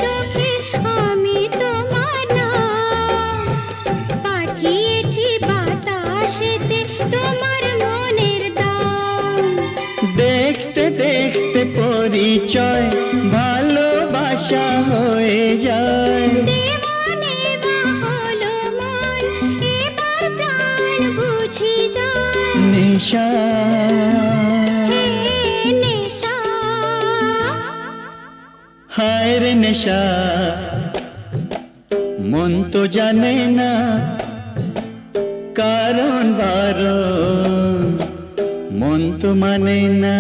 চোখে আমি তোমার নাম পাঠিয়েছি বাতাসেতে তোমার মনের দাম দেখতে দেখতে পরিচয় ভালোবাসা হয়ে যায় দেওয়ানে বা হলো মন এবার প্রাণ বুঝি যায় নেশা হে নেশা হায় রে নেশা মন তো জানে না কারণ বারণ মন তো মানে না